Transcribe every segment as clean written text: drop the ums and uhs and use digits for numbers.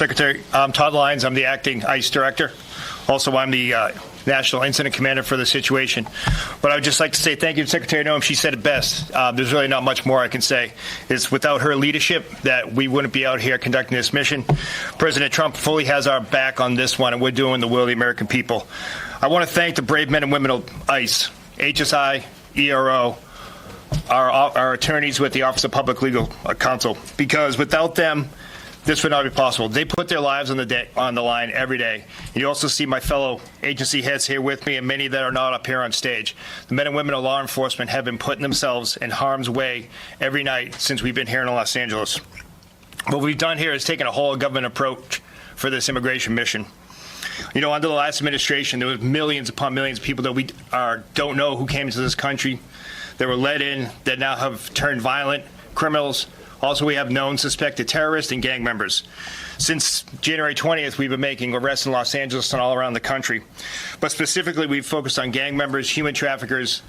Secretary, I'm Todd Lyons. I'm the acting ICE director. Also, I'm the National Incident Commander for the situation. But I would just like to say thank you to Secretary Noem. She said it best. There's really not much more I can say. It's without her leadership that we wouldn't be out here conducting this mission. President Trump fully has our back on this one, and we're doing the will of the American people. I want to thank the brave men and women of ICE, HSI, ERO, our attorneys with the Office of Public Legal Counsel, because without them, this would not be possible. They put their lives on the line every day. You also see my fellow agency heads here with me, and many that are not up here on stage. The men and women of law enforcement have been putting themselves in harm's way every night since we've been here in Los Angeles. What we've done here is taken a whole government approach for this immigration mission. You know, under the last administration, there was millions upon millions of people that we don't know who came into this country, that were let in, that now have turned violent criminals. Also, we have known suspected terrorists and gang members. Since January 20th, we've been making arrests in Los Angeles and all around the country. But specifically, we've focused on gang members, human traffickers,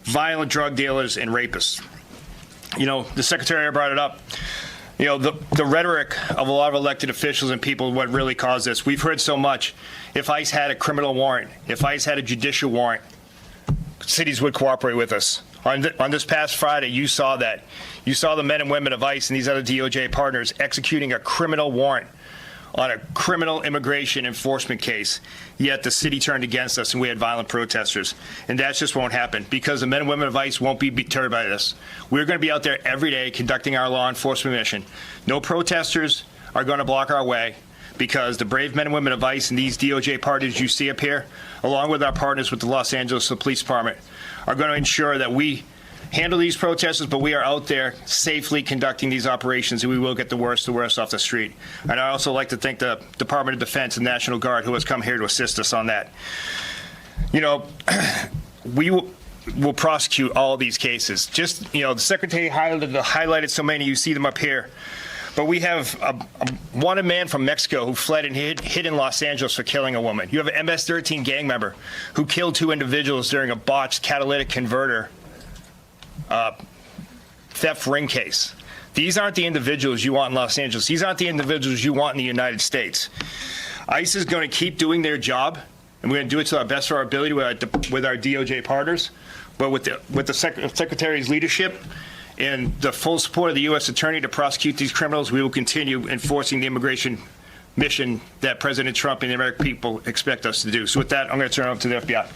violent drug dealers, and rapists. You know, the Secretary brought it up. You know, the rhetoric of a lot of elected officials and people, what really caused this. We've heard so much. If ICE had a criminal warrant, if ICE had a judicial warrant, cities would cooperate with us. On this past Friday, you saw that. You saw the men and women of ICE and these other DOJ partners executing a criminal warrant on a criminal immigration enforcement case, yet the city turned against us and we had violent protesters. And that just won't happen because the men and women of ICE won't be deterred by this. We're going to be out there every day conducting our law enforcement mission. No protesters are going to block our way because the brave men and women of ICE and these DOJ partners you see up here, along with our partners with the Los Angeles Police Department, are going to ensure that we handle these protesters, but we are out there safely conducting these operations, and we will get the worst off the street. And I also like to thank the Department of Defense and National Guard who has come here to assist us on that. You know, we will prosecute all of these cases. Just, you know, the Secretary highlighted so many, you see them up here. But we have a wanted man from Mexico who fled and hid in Los Angeles for killing a woman. You have an MS-13 gang member who killed 2 individuals during a botched catalytic converter theft ring case. These aren't the individuals you want in Los Angeles. These aren't the individuals you want in the United States. ICE is going to keep doing their job, and we're going to do it to our best of our ability with our DOJ partners. But with the Secretary's leadership and the full support of the U.S. Attorney to prosecute these criminals, we will continue enforcing the immigration mission that President Trump and the American people expect us to do. So with that, I'm going to turn it over to the FBI.